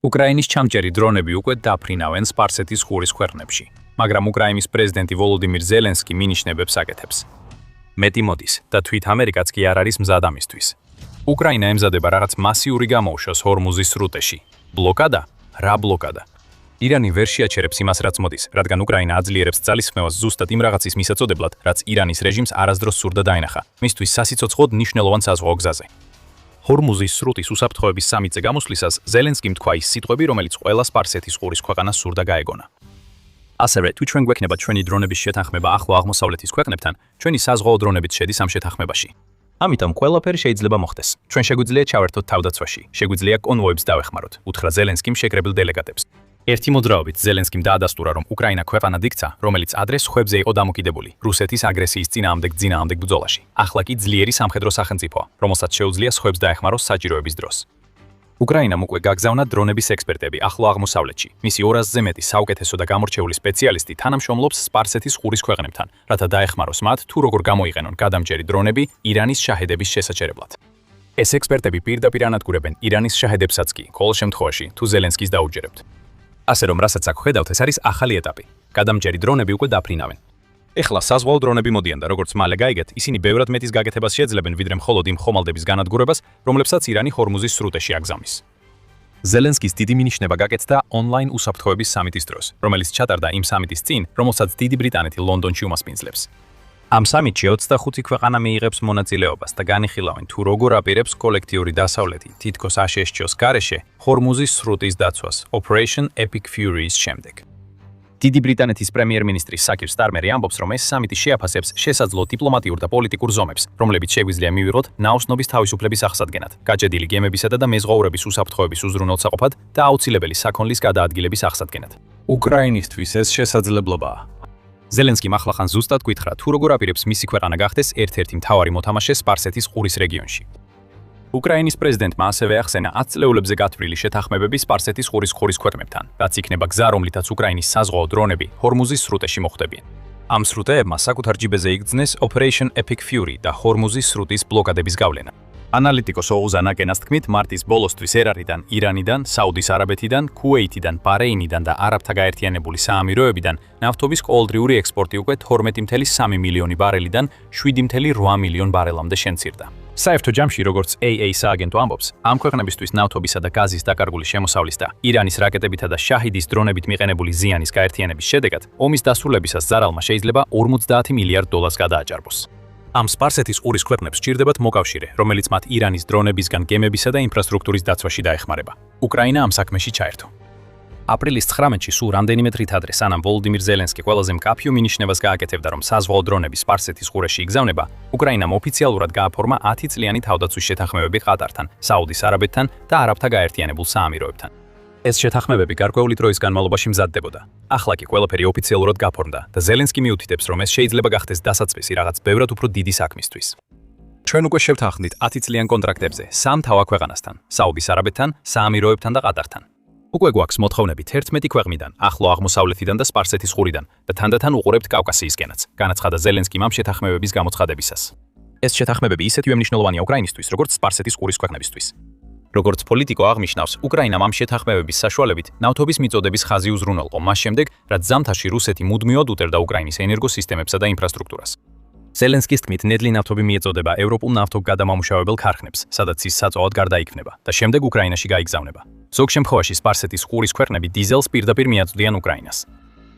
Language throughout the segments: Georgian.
უკრაინის ჩამჭერი დრონები უკვე დაფრინავენ სპარსეთის ყურის ქვეყნებში, მაგრამ უკრაინის პრეზიდენტი ვოლოდიმირ ზელენსკი მინიშნებებს აკეთებს. მეტი მოდის და თვით ამერიკაც კი არ არის მზად ამისთვის. უკრაინა ემზადება რაღაც მასიური გამოუშვას ჰორმუზის სრუტეში. ბლოკადა? რა ბლოკადა? ირანი ვერ შეაჩერებს იმას, რაც მოდის, რადგან უკრაინა აძლიერებს ძალისხმევას ზუსტად იმ რაღაცის მისაწოდებლად, რაც ირანის რეჟიმს არასდროს სურდა დაენახა, მისთვის სასიცოცხლოდ მნიშვნელოვან საზღვაო გზაზე. ჰორმუზის სრუტის უსაფრთხოების სამიწე გამოსვლისას ზელენსკიმ თქვა ის სიტყვები, რომელიც ყველა სპარსეთის ყურის ქვეყანას სურდა გაეგონა. ასევე თუ ჩვენ გვექნება ჩვენი დრონების შეთანხმება ახლო აღმოსავლეთის ქვეყნებთან, ჩვენი საზღვაო დრონებიც შედის ამ შეთანხმებაში. ამიტომ ყველაფერი შეიძლება მოხდეს. ჩვენ შეგვიძლია ჩავერთოთ თავდაცვაში, შეგვიძლია კონვოებს დავეხმაროთ, უთხრა ზელენსკიმ შეკრებილ დელეგატებს. ერთი მოძრაობით ზელენსკიმ დაადასტურა, რომ უკრაინა ქვეყანად იქცა, რომელიც ადრე სხვებზე იყო დამოკიდებული რუსეთის აგრესიის წინააღმდეგ ბრძოლაში. ახლა კი ძლიერი სამხედრო სახელმწიფოა, რომელსაც შეუძლია სხვებს დაეხმაროს საჭიროების დროს. უკრაინამ უკვე გაგზავნა დრონების ექსპერტები ახლო აღმოსავლეთში. მისი 200-ზე მეტი საუკეთესო და გამორჩეული სპეციალისტი თანამშრომლობს სპარსეთის ყურის ქვეყნებთან, რათა დაეხმაროს მათ თუ როგორ გამოიყენონ გადამჭერი დრონები ირანის შაჰედების შესაჩერებლად. ეს ექსპერტები პირდაპირ ანადგურებენ ირანის შაჰედებსაც კი, ყოველ შემთხვევაში, თუ ზელენსკის დაუჯერებთ. ასე რომ, რასაც აქ ხედავთ, ეს არის ახალი ეტაპი. გადამჭერი დრონები უკვე დაფრინავენ. ეხლა საზღვაო დრონები მოდიან და როგორც მალე გაიგეთ, ისინი ბევრად მეტის გაკეთებას შეძლებენ, ვიდრე მხოლოდ იმ ხომალდების განადგურებას, რომლებსაც ირანი ჰორმუზის სრუტეში აგზავნის. ზელენსკის დიდი მინიშნება გაკეთდა ონლაინ უსაფრთხოების სამიტის დროს, რომელიც ჩატარდა იმ სამიტის წინ, რომელსაც დიდი ბრიტანეთი ლონდონში უმასპინძლებს. ამ სამიტში 25 ქვეყანა მიიღებს მონაწილეობას და განიხილავენ, თუ როგორ აპირებს კოლექტიური დასავლეთი თითქოს აშშ-ს გარეშე ჰორმუზის სრუტის დაცვას Operation Epic Fury-ის შემდეგ. დიდი ბრიტანეთის პრემიერ-მინისტრი საკირ სტარმერი ამბობს, რომ ეს სამიტი შეაფასებს შესაძლო დიპლომატიურ და პოლიტიკურ ზომებს, რომლებიც შეგვიძლია მივიღოთ ნაოსნობის თავისუფლების აღსადგენად, გაჭედილი გემებისა და მეზღვაურების უსაფრთხოების უზრუნველსაყოფად და აუცილებელი საქონლის გადაადგილების აღსადგენად. უკრაინისთვის ეს შესაძლებლობაა. ზელენსკიმ ახლახან ზუსტად გითხრა, თუ როგორ აპირებს მისი ქვეყანა გახდეს ერთ-ერთი მთავარი მოთამაშე სპარსეთის ყურის რეგიონში. უკრაინის პრეზიდენტმა ასევე ახსენა 10 წლეულებზე გათვლილი შეთანხმებები სპარსეთის ყურის ქვეყნებთან, რაც იქნება გზა, რომლითაც უკრაინის საზღვაო დრონები ჰორმუზის სრუტეში მოხვდებიან. ამ სრუტეებმა საკუთარ ჯიბეზე იგრძნეს Operation Epic Fury და ჰორმუზის სრუტის ბლოკადების გავლენა. ანალიტიკოს ოუზან აკენას თქმით, მარტის ბოლოსთვის ერარიდან, ირანიდან, საუდის არაბეთიდან, ქუეითიდან, ბარეინიდან და არაბთა გაერთიანებული საამიროებიდან ნავთობის ყოველდღიური ექსპორტი უკვე 12.3 მილიონი ბარელიდან 7.8 მილიონ ბარელამდე შემცირდა. საერთო ჯამში, როგორც AA სააგენტო ამბობს, ამ ქვეყნებისთვის ნავთობისა და გაზის დაკარგული შემოსავლის და ირანის რაკეტებითა და შაჰიდის დრონებით მიყენებული ზიანის გაერთიანების შედეგად, ომის დასრულებისას ზარალმა შეიძლება 50 მილიარდ დოლარს გადააჭარბოს. ამ სპარსეთის ყურის ქვეყნებს სჭირდებათ მოკავშირე, რომელიც მათ ირანის დრონებისგან გემებისა და ინფრასტრუქტურის დაცვაში დაეხმარება. უკრაინა ამ საქმეში ჩაერთო. აპრილის 19-ში სულ რამდენიმე დღით ადრე, სანამ ვოლოდიმირ ზელენსკი ყველაზე მკაფიო მინიშნებას გააკეთებდა, რომ საზღვაო დრონები სპარსეთის ყურეში იგზავნება, უკრაინამ ოფიციალურად გააფორმა 10 წლიანი თავდაცვის შეთანხმებები ყატართან, საუდის არაბეთთან და არაბთა გაერთიანებულ საამიროებთან. ეს შეთანხმებები გარკვეული დროის განმავლობაში მზადდებოდა. ახლა კი ყველაფერი ოფიციალურად გაფორმდა და ზელენსკი მიუთითებს, რომ ეს შეიძლება გახდეს დასაწყისი რაღაც ბევრად უფრო დიდი საქმისთვის. ჩვენ უკვე შევთანხმდით 10 წლიან კონტრაქტებზე სამ თავა ქვეყანასთან, საუდის არაბეთთან, საამიროებთან და ყატართან. უკვე გვაქვს მოთხოვნები 11 ქვეყნიდან, ახლო აღმოსავლეთიდან და სპარსეთის ყურიდან და თანდათან უყურებთ კავკასიისკენაც, განაცხადა ზელენსკიმ ამ შეთანხმებების გამოცხადებისას. ეს შეთანხმებები ისეთივე მნიშვნელოვანია უკრაინისთვის, როგორც სპარსეთის ყურის ქვეყნებისთვის. როგორც პოლიტიკო აღნიშნავს, უკრაინამ ამ შეთანხმებების საშუალებით ნავთობის მიწოდების ხაზი უზრუნველყო მას შემდეგ, რაც ზამთარში რუსეთი მუდმივად უტერდა უკრაინის ენერგოსისტემებსა და ინფრასტრუქტურას. ზელენსკის თქმით, ნედლი ნავთობი მიეწოდება ევროპულ ნავთობგადამამუშავებელ ქარხნებს, სადაც ის საწვავად გარდაიქმნება და შემდეგ უკრაინაში გაიგზავნება. ზოგ შემთხვევაში სპარსეთის ყურის ქვეყნები დიზელს პირდაპირ მიაწვდიან უკრაინას.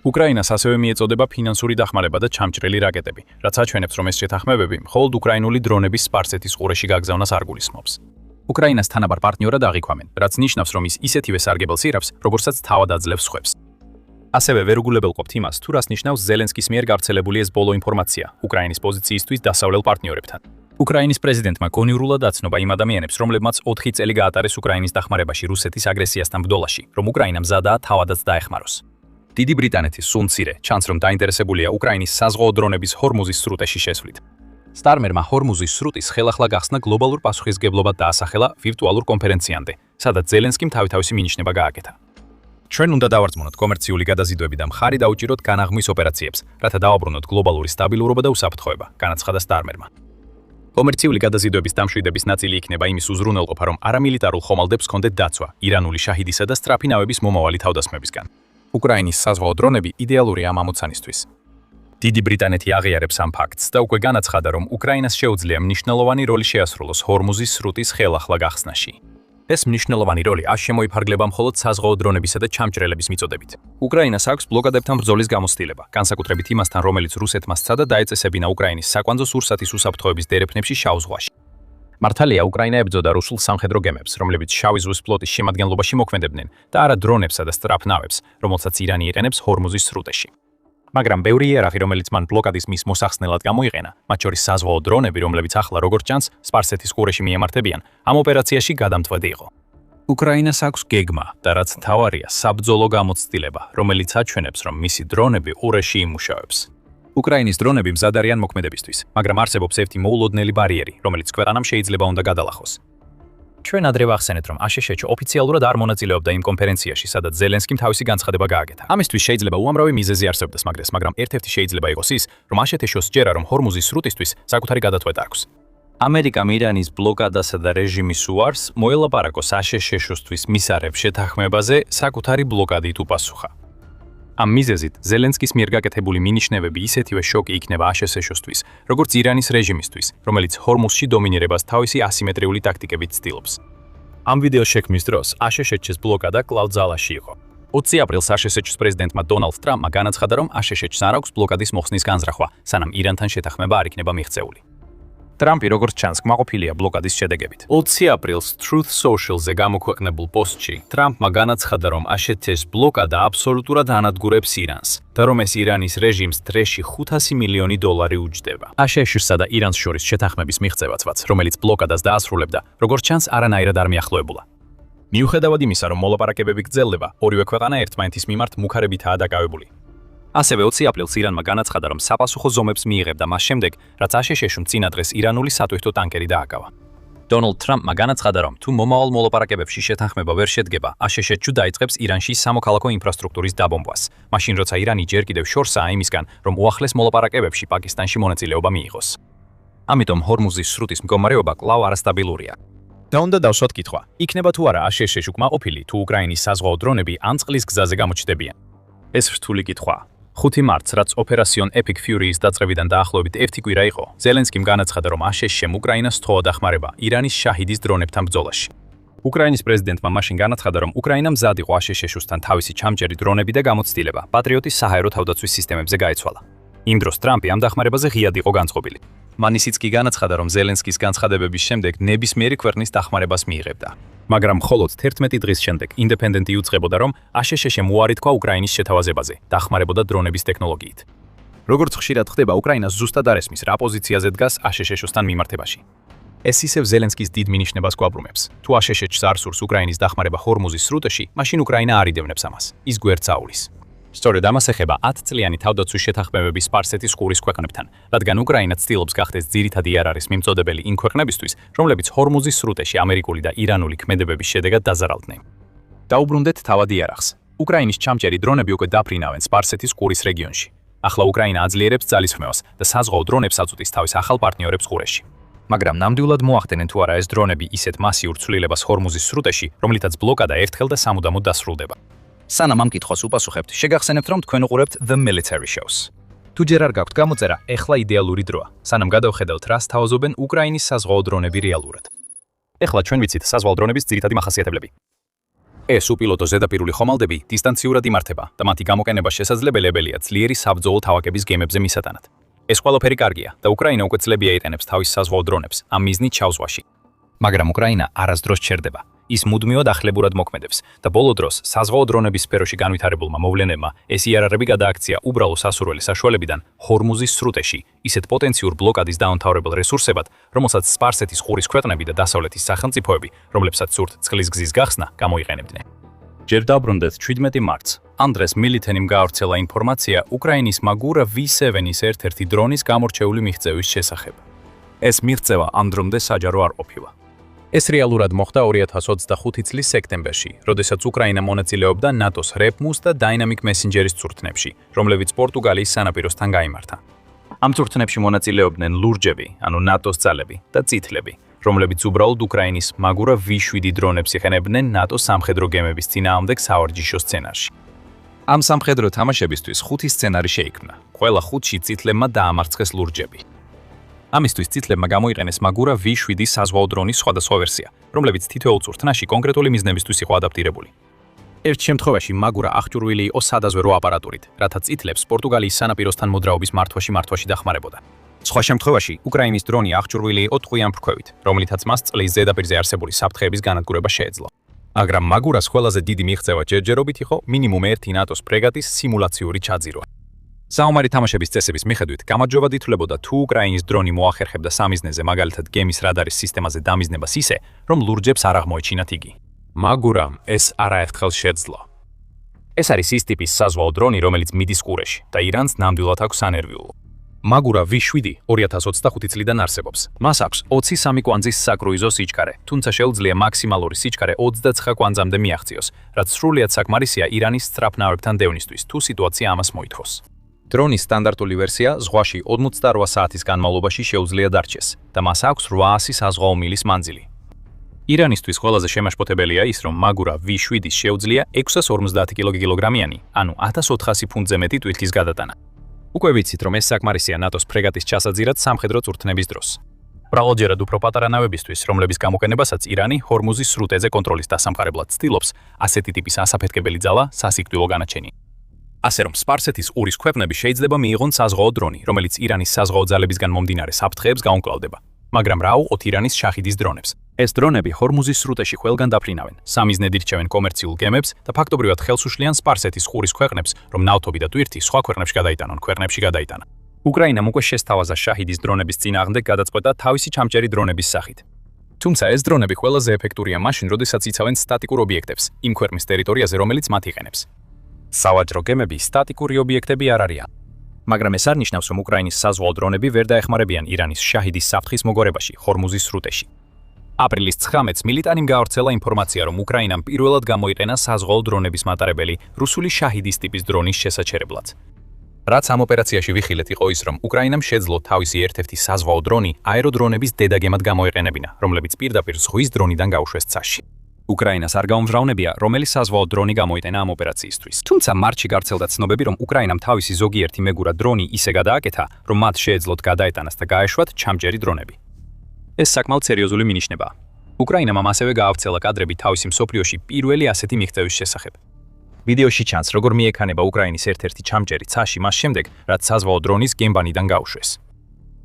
უკრაინას ასევე მიეწოდება ფინანსური დახმარება და ჩამჭრელი რაკეტები, რაც აჩვენებს, რომ ეს შეთანხმებები მხოლოდ უკრაინული დრონების სპარსეთის ყურეში გაგზავნას არ გულისხმობს. უკრაინას თანაბარ პარტნიორად აღიქვამენ, რაც ნიშნავს, რომ ის ისეთივე სარგებელს ირავს, როგორცაც თავად აძლევს სხვებს. ასევე ვერ უგულებელყოფთ იმას, თუ რას ნიშნავს ზელენსკის მიერ გავრცელებული ეს ბოლო ინფორმაცია უკრაინის პოზიციისთვის დასავლელ პარტნიორებთან. უკრაინის პრეზიდენტმა გონივრულად აცნობა იმ ადამიანებს, რომლებმაც 4 წელი გაატარეს უკრაინის დახმარებაში რუსეთის აგრესიასთან ბრძოლაში, რომ უკრაინა მზადაა თავადაც დაეხმაროს. დიდი ბრიტანეთის სულ მცირე ჩანს, რომ დაინტერესებულია უკრაინის საზღვაო დრონების ჰორმუზის სრუტეში შესვლით. სტარმერმა ჰორმუზის სრუტის ხელახლა გახსნა გლობალურ პასუხისმგებლობად დაასახელა ვირტუალურ კონფერენციამდე, სადაც ზელენსკიმ თავისი მინიშნება გააკეთა. ჩვენ უნდა დავარწმუნოთ კომერციული გადაზიდვები და მხარი დაუჭიროთ განაღმვის ოპერაციებს, რათა დააბრუნოთ გლობალური სტაბილურობა და უსაფრთხოება, განაცხადა სტარმერმა. კომერციული გადაზიდვების დამშვიდების ნაწილი იქნება იმის უზრუნველყოფა, რომ არამილიტარულ ხომალდებს ჰქონდეთ დაცვა ირანული შაჰიდისა და სწრაფი ნავების მომავალი თავდასხმებისგან. უკრაინის საზღვაო დრონები იდეალურია ამ ამოცანისთვის. დიდი ბრიტანეთი აღიარებს ამ ფაქტს და უკვე განაცხადა, რომ უკრაინას შეუძლია მნიშვნელოვანი როლი შეასრულოს ჰორმუზის სრუტის ხელახლა გახსნაში. ეს მნიშვნელოვანი როლი არ შემოიფარგლება მხოლოდ საზღვაო დრონებისა და ჩამჭრელების მიწოდებით. უკრაინას აქვს ბლოკადებთან ბრძოლის გამოცდილება, განსაკუთრებით იმასთან, რომელიც რუსეთმა სცადა დაეწესებინა უკრაინის საკვანძო სურსათის უსაფრთხოების დერეფნებში შავ ზღვაში. მართალია, უკრაინა ებრძოდა რუსულ სამხედრო გემებს, რომლებიც შავი ზღვის ფლოტის შემადგენლობაში მოქმედებდნენ და არა დრონებსა და სწრაფ ნავებს, რომელსაც ირანი იყენებს ჰორმუზის სრუტეში. მაგრამ ბევრი იარაღი, რომელიც მან ბლოკადის მის მოსახსნელად გამოიყენა, მათ შორის საზღვაო დრონები, რომლებიც ახლა როგორც ჩანს, სპარსეთის ყურეში მიემართებიან, ამ ოპერაციაში გადამწყვეტი იყო. უკრაინას აქვს გეგმა და რაც მთავარია, საბრძოლო გამოცდილება, რომელიც აჩვენებს, რომ მისი დრონები ყურეში იმუშავებს. უკრაინის დრონები მზად არიან მოქმედებისთვის, მაგრამ არსებობს ერთი მოულოდნელი ბარიერი, რომელიც ქვეყანამ შეიძლება უნდა გადალახოს. ჩვენ ადრე ვახსენეთ, რომ აშშ ოფიციალურად არ მონაწილეობდა იმ კონფერენციაში, სადაც ზელენსკიმ თავისი განცხადება გააკეთა. ამისთვის შეიძლება უამრავი მიზეზი არსებდეს მაგდეს, მაგრამ ერთ-ერთი შეიძლება იყოს ის, რომ აშშ-ს სჯერა, რომ ჰორმუზის სრუტისთვის საკუთარი გადაწყვეტა აქვს. ამერიკამ ირანის ბლოკადასა და რეჟიმის უარს მოელაპარაკოს აშშ-ისთვის მისარებ შეთანხმებაზე საკუთარი ბლოკადით უპასუხა. ამ მიზეზით ზელენსკის მიერ გაკეთებული მინიშნებები ისეთივე შოკი იქნება აშშ-ისთვის, როგორც ირანის რეჟიმისთვის, რომელიც ჰორმუზში დომინირებას თავისი ასიმეტრიული ტაქტიკებით ცდილობს. ამ ვიდეოს შექმნის დროს აშშ-ს ბლოკადა კვლავ ძალაში იყო. 20 აპრილს აშშ-ს პრეზიდენტმა დონალდ ტრამპმა განაცხადა, რომ აშშ-ს არ აქვს ბლოკადის მოხსნის განზრახვა, სანამ ირანთან შეთანხმება არ იქნება მიღწეული. ტრამპი როგორც ჩანს კმაყოფილია ბლოკადის შედეგებით. 20 აპრილს Truth Social-ზე გამოქვეყნებულ პოსტში ტრამპმა განაცხადა, რომ აშშ-ს ბლოკადა აბსოლუტურად ანადგურებს ირანს და რომ ეს ირანის რეჟიმს დრეში $500 მილიონი უჯდება. აშშ-სა და ირანს შორის შეთანხმების მიღწევაცვაც, რომელიც ბლოკადას დაასრულებდა, როგორც ჩანს არანაირად არ მიახლოებულა. მიუხედავად იმისა, რომ მოლაპარაკებები გრძელდება, ორივე ქვეყანა ერთმანეთის მიმართ მუქარებითაა დაკავებული. ასევე 20 აპრილს ირანმა განაცხადა, რომ საპასუხო ზომებს მიიღებდა მას შემდეგ, რაც აშშ-მ წინა დღეს ირანული სატვირთო ტანკერი დააკავა. დონალდ ტრამპმა განაცხადა, რომ თუ მომავალ მოლაპარაკებებში შეთანხმება ვერ შედგება, აშშ დაიწყებს ირანში სამოქალაქო ინფრასტრუქტურის დაბომბვას, მაშინ როცა ირანი ჯერ კიდევ შორსაა იმისგან, რომ უახლეს მოლაპარაკებებში პაკისტანში მონაწილეობა მიიღოს. ამიტომ ჰორმუზის სრუტის მდგომარეობა კვლავ არასტაბილურია. და უნდა დავსვათ კითხვა, იქნება თუ არა აშშ უკმაყოფილი, თუ უკრაინის საზღვაო დრონები ან წყლის გზაზე გამოჩნდებიან. ეს რთული კითხვაა. 5 მარტს, რაც ოპერაციონ Epic Fury-ის დაწყებიდან დაახლოებით 1 კვირა იყო, ზელენსკიმ განაცხადა, რომ აშშ-მ უკრაინას სთხოვა დახმარება ირანის შაჰიდის დრონებთან ბრძოლაში. უკრაინის პრეზიდენტმა მაშინ განაცხადა, რომ უკრაინა მზად იყო აშშ-სთან თავისი ჩამჭერი დრონები და გამოცდილება პატრიოტის საჰაერო თავდაცვის სისტემებზე გაეცვალა. იმ დროს ტრამპი ამ დახმარებაზე ღიად იყო განწყობილი. მან ისიც კი განაცხადა, რომ ზელენსკის განცხადებების შემდეგ ნებისმიერი ქვეყნის დახმარებას მიიღებდა. მაგრამ მხოლოდ 11 დღის შემდეგ ინდეპენდენტი უწყებოდა, რომ აშშ-მ უარი თქვა უკრაინის შეთავაზებაზე, დახმარებოდა დრონების ტექნოლოგიით. როგორც ხშირად ხდება, უკრაინა ზუსტად არ ესმის, რა პოზიციაზე დგას აშშ-სთან მიმართებაში. ეს ისევ ზელენსკის დიდ მინიშნებას გვაბრუნებს. თუ აშშ-ს არ სურს უკრაინის დახმარება ჰორმუზის სრუტეში, მაშინ უკრაინა არ იდევნებს ამას. ის გვერდს აულის. სწორედ ამას ეხება 10 წლიანი თავდაცვის შეთანხმებები სპარსეთის ყურის ქვეყნებთან, რადგან უკრაინა ცდილობს გახდეს ძირითადი იარაღის მიმწოდებელი იმ ქვეყნებისთვის, რომლებიც ჰორმუზის სრუტეში ამერიკული და ირანული ქმედებების შედეგად დაზარალდნენ. დაუბრუნდეთ თავად იარაღს. უკრაინის ჩამჭერი დრონები უკვე დაფრინავენ სპარსეთის ყურის რეგიონში. ახლა უკრაინა აძლიერებს ძალისხმევას და საზღვაო დრონებს აწუდის თავის ახალ პარტნიორებს ყურეში. მაგრამ ნამდვილად მოახდენენ თუ არა ეს დრონები ისეთ მასიურ ცვლილებას ჰორმუზის სრუტეში, რომლითაც ბლოკადა ერთხელ და სამუდამოდ დასრულდება. სანამ ამ კითხვას უპასუხებთ, შეგახსენებთ, რომ თქვენ უყურებთ The Military Shows. თუ ჯერ არ გაქვთ გამოწერა, ეხლა იდეალური დროა, სანამ გადავხედავთ, რას თავაზობენ უკრაინის საზღვაო დრონები რეალურად. ეხლა ჩვენ ვიცით საზღვაო დრონების ძირითადი მახასიათებლები. ეს უპილოტო ზედაპირული ხომალდები დისტანციურად იმართება და მათი გამოყენება შესაძლებელია ძლიერი საბრძოლო თავაკების გემებზე მისატანად. ეს ყველაფერი კარგია და უკრაინა უკვე წლებია იყენებს თავის საზღვაო დრონებს ამ მიზნით შავ ზღვაში. მაგრამ უკრაინა არასდროს ჩერდება. ის მუდმივად ახლებურად მოქმედებს და ბოლო დროს საზღვაო დრონების სფეროში განვითარებულმა მოვლენებმა ეს იარაღები გადააქცია უბრალო სასურველი საშუალებიდან ჰორმუზის სრუტეში, ისეთ პოტენციურ ბლოკადის დაუნთავრებელ რესურსებად, რომელსაც სპარსეთის ყურის ქვეყნები და დასავლეთის სახელმწიფოები, რომლებსაც სურთ წყლის გზის გახსნა, გამოიყენებდნენ. ჯერ დაბრუნდეთ 17 მარტს. ანდრეს მილითენიმ გაავრცელა ინფორმაცია უკრაინის მაგურა V7-ის ერთ-ერთი დრონის გამორჩეული მიღწევის შესახებ. ეს მიღწევა ამ დრომდე საჯარო არ ყოფილა. ეს რეალურად მოხდა 2025 წლის სექტემბერში, როდესაც უკრაინა მონაწილეობდა ნატოს REPMUS და Dynamic Messenger-ის წვრთნებში, რომლებიც პორტუგალიის სანაპიროსთან გაიმართა. ამ წვრთნებში მონაწილეობდნენ ლურჯები, ანუ ნატოს ძალები და წითლები, რომლებიც უბრალოდ უკრაინის მაგურა V7 დრონებს იყენებდნენ ნატოს სამხედრო გემების წინააღმდეგ სავარჯიშო სცენარში. ამ სამხედრო თამაშებისთვის 5 სცენარი შეიქმნა. ყველა 5-ში წითლებმა დაამარცხეს ლურჯები. ამისთვის წითლებმა გამოიყენეს მაგურა V7 საზღვაო დრონის სხვადასხვა ვერსია, რომლებიც თითოეულ წვრთნაში კონკრეტული მიზნებისთვის იყო ადაპტირებული. ერთ შემთხვევაში მაგურა აღჭურვილი იყო სადაზვერო აპარატურით, რათა წითლებს პორტუგალიის სანაპიროსთან მოძრაობის მართვაში დახმარებოდა. სხვა შემთხვევაში უკრაინის დრონი აღჭურვილი იყო ტყვიან ფრქვევით, რომლითაც მას წყლის ზედაპირზე არსებული საფრთხეების განადგურება შეეძლო. მაგრამ მაგურას ყველაზე დიდი მიღწევა ჯერჯერობით იყო მინიმუმ 1 ნატოს ფრეგატის სიმულაციური ჩაძირვა. საომარი თამაშების წესების მიხედვით გამარჯვებად ითვლებოდა თუ უკრაინის დრონი მოახერხებდა სამიზნეზე, მაგალითად გემის რადარის სისტემაზე დამიზნებას ისე, რომ ლურჯებს არ აღმოეჩინათ იგი. მაგურამ ეს არაერთხელ შეძლო. ეს არის ის ტიპის საზღვაო დრონი, რომელიც მიდის ყურეში და ირანს ნამდვილად აქვს ანერვიულო. მაგურა V7 2025 წლიდან არსებობს. მას აქვს 23 კვანძის საკრუიზო სიჩქარე, თუმცა შეუძლია მაქსიმალური სიჩქარე 29 კვანძამდე მიაღწიოს, რაც სრულიად საკმარისია ირანის სწრაფნავებთან დევნისთვის, თუ სიტუაცია ამას მოითხოვს. დრონის სტანდარტული ვერსია ზღვაში 48 საათის განმავლობაში შეუძლია დარჩეს და მას აქვს 800 საზღვაო მილის მანძილი. ირანისთვის ყველაზე შემაშფოთებელია ის, რომ მაგურა V7-ის შეუძლია 650 კილოგრამიანი, ანუ 1400 ფუნტზე მეტი ტვირთის გადატანა. უკვე ვიცით, რომ ეს საკმარისია ნატოს ფრეგატის ჩასაძირად სამხედრო წვრთნების დროს. ბრალოდჯერად უფრო პატარა ნავებისთვის, რომლების გამოყენებასაც ირანი ჰორმუზის სრუტეზე კონტროლის დასამყარებლად ცდილობს, ასეთი ტიპის ასაფეთქებელი ძალა სასიკვდილო განაჩენია. ასე რომ სპარსეთის ურის ქვეყნები შეიძლება მიიღონ საზღვაო დრონი, რომელიც ირანის საზღვაო ძალებისგან მომდინარე საფრთხეებს გაუმკლავდება. მაგრამ რა უყოთ ირანის შაჰიდის დრონებს? ეს დრონები ჰორმუზის სრუტეში ყველგან დაფრინავენ, სამიზნედ ირჩევენ კომერციულ გემებს და ფაქტობრივად ხელს უშლიან სპარსეთის ყურის ქვეყნებს, რომ ნავთობი და ტვირთი სხვა ქვეყნებში გადაიტანა. უკრაინამ უკვე შესთავაზა შაჰიდის დრონების წინააღმდეგ გადაწყვეტა თავისი ჩამჭერი დრონების სახით. თუმცა ეს დრონები ყველაზე ეფექტურია მაშინ, როდესაც იცავენ სტატიკურ ობიექტებს, იმ ქვეყნის ტერიტორიაზე, რომელიც მათ იყენებს. სავაჭრო გემები სტატიკური ობიექტები არ არიან. მაგრამ ეს არ ნიშნავს, რომ უკრაინის საზღვაო დრონები ვერ დაეხმარებიან ირანის შაჰიდის საფრთხის მოგორებაში, ჰორმუზის სრუტეში. აპრილის 19-ს მილიტანიმ გაავრცელა ინფორმაცია, რომ უკრაინამ პირველად გამოიყენა საზღვაო დრონების მატარებელი რუსული შაჰიდის ტიპის დრონის შესაჩერებლად. რაც ამ ოპერაციაში ვიხილეთ იყო ის, რომ უკრაინამ შეძლო თავისი ერთ-ერთი საზღვაო დრონი აეროდრონების დედაგემად გამოეყენებინა, რომლებიც პირდაპირ ზღვის დრონიდან გაუშვეს ცაში. უკრაინას არ გაუმჟღავნებია, რომელი საზღვაო დრონი გამოიყენა ამ ოპერაციისთვის. თუმცა მარტში გავრცელდა ცნობები, რომ უკრაინამ თავისი ზოგიერთი მეგურა დრონი ისე გადააკეთა, რომ მათ შეეძლოთ გადაეტანას და გაეშვათ ჩამჭერი დრონები. ეს საკმაოდ სერიოზული მინიშნებაა. უკრაინამ ასევე გაავრცელა კადრები თავისი მსოფლიოში პირველი ასეთი მიღწევის შესახებ. ვიდეოში ჩანს, როგორ მიექანება უკრაინის ერთ-ერთი ჩამჭერი ცაში მას შემდეგ, რაც საზღვაო დრონის გემბანიდან გაუშვეს.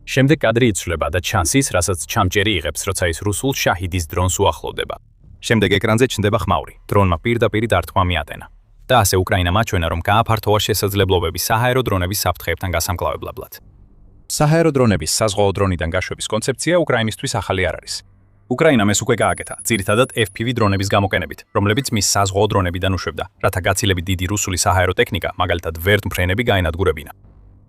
შემდეგ კადრი იცვლება და ჩანს ის, რასაც ჩამჭერი იღებს, როცა ის რუსულ შაჰიდის დრონს უახლოვდება. შემდეგ ეკრანზე ჩნდება ხმაური, დრონმა პირდაპირ დარტყმა მიატენა. და ასე უკრაინამ აჩვენა, რომ გააფართოვა შესაძლებლობები საჰაერო დრონების საფრთხეებთან გასამკლავებლად. საჰაერო დრონების საზღვაო დრონიდან გაშვების კონცეფცია უკრაინისთვის ახალი არ არის. უკრაინამ ეს უკვე გააკეთა, ძირითადად FPV დრონების გამოყენებით, რომლებიც მის საზღვაო დრონებიდან უშვებდა, რათა გაცილებით დიდი რუსული საჰაერო ტექნიკა, მაგალითად ვერტმფრენები გაენადგურებინა.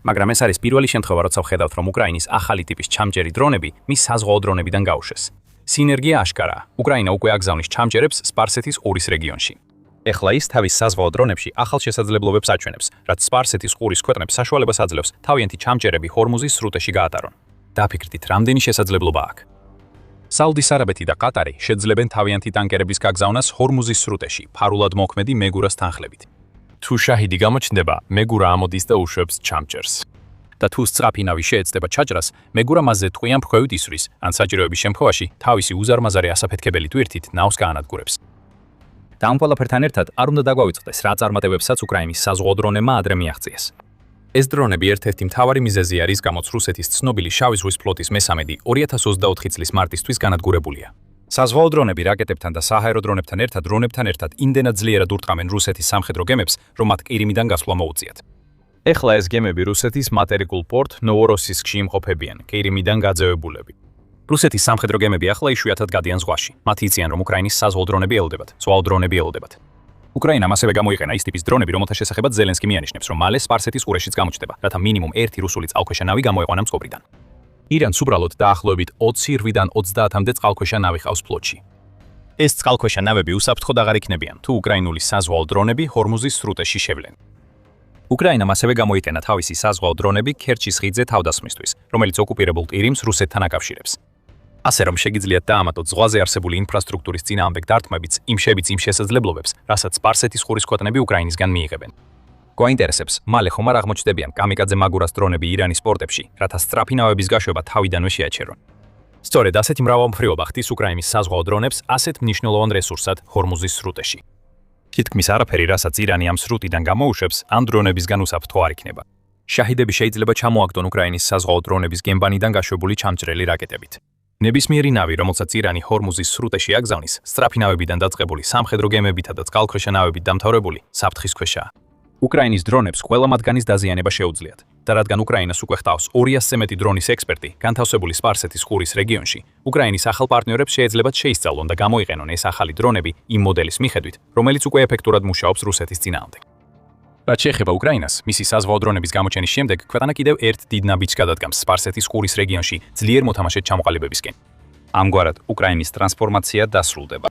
მაგრამ ეს არის პირველი შემთხვევა, როცა ვხედავთ, რომ უკრაინის ახალი ტიპის ჩამჭერი დრონები მის საზღვაო დრონებიდან გაუშვეს. სინერგია აშკარაა. უკრაინა უკვე აგზავნის ჩამჭერებს სპარსეთის ყურის რეგიონში. ეხლა ის თავის საზღვაო დრონებში ახალ შესაძლებლობებს აჩვენებს, რაც სპარსეთის ყურის ქვეყნებს საშუალებას აძლევს თავიანთი ჩამჭერები ჰორმუზის სრუტეში გაატარონ. დაფიქრდით, რამდენი შესაძლებლობა აქვს. საუდის არაბეთი და ყატარი შეძლებენ თავიანთი ტანკერების გაგზავნას ჰორმუზის სრუტეში, ფარულად მოქმედი მეგურას თანხლებით. თუ შაჰიდი გამოჩნდება, მეგურა ამოდის და უშვებს ჩამჭერს. და თუ სწრაფი ნავი შეეცდება ჩაჭრას, მეგურა მასზე ტყვიან ფრქვევით ისვრის, ან საჭიროების შემთხვევაში თავისი უზარმაზარი ასაფეთქებელი ტვირთით ნავს გაანადგურებს. და ამ ყველაფერთან ერთად არ უნდა დაგვავიწყდეს, რა წარმატებებსაც უკრაინის საზღვაო დრონებმა ადრე მიაღწიეს. ეს დრონები ერთ-ერთი მთავარი მიზეზია, რის გამოც რუსეთის ცნობილი შავი ზღვის ფლოტის მესამედი 2024 წლის მარტისთვის განადგურებულია. საზღვაო დრონები რაკეტებთან და საჰაერო დრონებთან ერთად იმდენად ძლიერად ურტყამენ რუსეთის სამხედრო გემებს, რომ მათ ყირიმიდან გასვლა მოუწიათ. ეხლა ეს გემები რუსეთის მატერიკულ პორტ ნოვოროსისკში იმყოფებიან, ყირიმიდან გაძევებულები. რუსეთის სამხედრო გემები ახლა იშვიათად გადიან ზღვაში. მათ იციან, რომ უკრაინის საზღვაო დრონები ელოდებათ, ზღვაო დრონები ელოდებათ. უკრაინამ ასევე გამოიყენა ის ტიპის დრონები, რომელთა შესახებაც ზელენსკი მიანიშნებს, რომ მალე სპარსეთის ყურეშიც გამოჩნდება, რათა მინიმუმ ერთი რუსული წყალქვეშა ნავი გამოეყვანა მწყობრიდან. ირანს უბრალოდ დაახლოებით 28-დან 30-მდე წყალქვეშა ნავი ყავს ფლოტში. ეს წყალქვეშა ნავები უსაფრთხოდ აღარ იქნებიან, თუ უკრაინული საზღვაო დრონები ჰორმუზის სრუტეში შევლენ. უკრაინამ ასევე გამოიყენა თავისი საზღვაო დრონები ქერჩის ხიდზე თავდასხმისთვის, რომელიც ოკუპირებულ ტირიმს რუსეთთან აკავშირებს. ასე რომ შეგიძლიათ დაამატოთ ზღვაზე არსებული ინფრასტრუქტურის წინააღმდეგ დარტყმებიც იმ შესაძლებლობებს, რასაც სპარსეთის ყურის ქვეყნები უკრაინისგან მიიღებენ. გვაინტერესებს, მალე ხომ არ აღმოჩნდებიან კამიკაძე მაგურას დრონები ირანის პორტებში, რათა სწრაფი ნავების გაშვება თავიდანვე შეაჩერონ. სწორედ ასეთი მრავალმხრივობა ხდის უკრაინის საზღვაო დრონებს ასეთ მნიშვნელოვან რესურსად ჰორმუზის სრუტეში. თითქმის არაფერი, რასაც ირანი ამ სრუტიდან გამოუშვებს, ამ დრონებისგან უსაფრთხო არ იქნება. შაჰიდები შეიძლება ჩამოაგდონ უკრაინის საზღვაო დრონების გემბანიდან გაშვებული ჩამჭრელი რაკეტებით. ნებისმიერი ნავი, რომელსაც ირანი ჰორმუზის სრუტეში აგზავნის, სწრაფი ნავებიდან დაწყებული სამხედრო გემებითა და წყალქვეშა ნავებით დამთავრებული საფრთხის ქვეშაა. უკრაინის დრონებს ყველა მათგანის დაზიანება შეუძლიათ და რადგან უკრაინას უკვე ჰყავს 200-ზე მეტი დრონის ექსპერტი, განთავსებული სპარსეთის ყურის რეგიონში, უკრაინის ახალ პარტნიორებს შეეძლებათ შეისწავლონ და გამოიყენონ ეს ახალი დრონები იმ მოდელის მიხედვით, რომელიც უკვე ეფექტურად მუშაობს რუსეთის წინააღმდეგ. რაც შეეხება უკრაინას, მისი საზღვაო დრონების გამოჩენის შემდეგ, ქვეყანა კიდევ ერთ დიდ ნაბიჯს გადადგამს სპარსეთის ყურის რეგიონში ძლიერ მოთამაშედ ჩამოყალიბებისკენ. ამგვარად, უკრაინის ტრანსფორმაცია დასრულდება.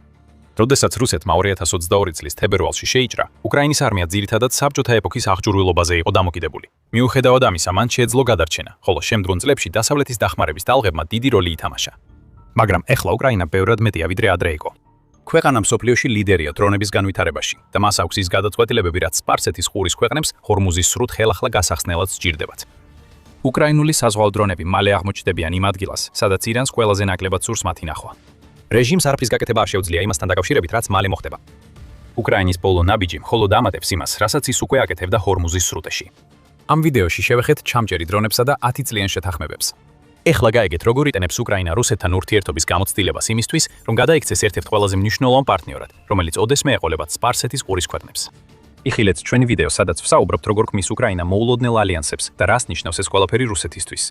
როდესაც რუსეთმა 2022 წლის თებერვალში შეიჭრა, უკრაინის არმია ძირითადად საბჭოთა ეპოქის აღჭურვილობაზე იყო დამოკიდებული. მიუხედავად ამისა, მან შეეძლო გადარჩენა, ხოლო შემდგომ წლებში დასავლეთის დახმარების ტალღებმა დიდი როლი ითამაშა. მაგრამ ეხლა უკრაინა ბევრად მეტია ვიდრე ადრე იყო. ქვეყანა მსოფლიოში ლიდერია დრონების განვითარებაში და მას აქვს ის გადაწყვეტილებები, რაც სპარსეთის ყურის ქვეყნებს ჰორმუზის სრუტ ხელახლა გასახსნელად სჭირდებათ. უკრაინული საზღვაო დრონები მალე აღმოჩნდებიან იმ ადგილას, სადაც ირანს ყველაზე ნაკლებად სურს მათი ნახვა. რეჟიმს არაფრის გაკეთება არ შეუძლია იმასთან დაკავშირებით, რაც მალე მოხდება. უკრაინის ბოლო ნაბიჯი მხოლოდ ამატებს იმას, რასაც ის უკვე აკეთებდა ჰორმუზის სრუტეში. ამ ვიდეოში შევეხეთ ჩამჭერი დრონებსა და 10 წლიან შეთანხმებებს. ეხლა გაიგეთ, როგორ იტანებს უკრაინა რუსეთთან ურთიერთობის გამოცდილებას იმისთვის, რომ გადაიქცეს ერთ-ერთ ყველაზე მნიშვნელოვან პარტნიორად, რომელიც ოდესმე ეყოლებათ სპარსეთის ყურის ქვეყნებს. იხილეთ ჩვენი ვიდეო, სადაც ვსაუბრობთ, როგორ ქმნის უკრაინა მოულოდნელ ალიანსებს და რას ნიშნავს ეს ყველაფერი რუსეთისთვის.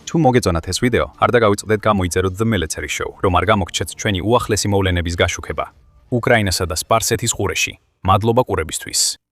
თუ მოგეწონათ ეს ვიდეო, არ დაგავიწყდეთ გამოიწეროთ The Military Show, რომ არ გამოგჩეთ ჩვენი უახლესი მოვლენების გაშუქება. უკრაინასა და სპარსეთის ყურეში. მადლობა ყურებისთვის.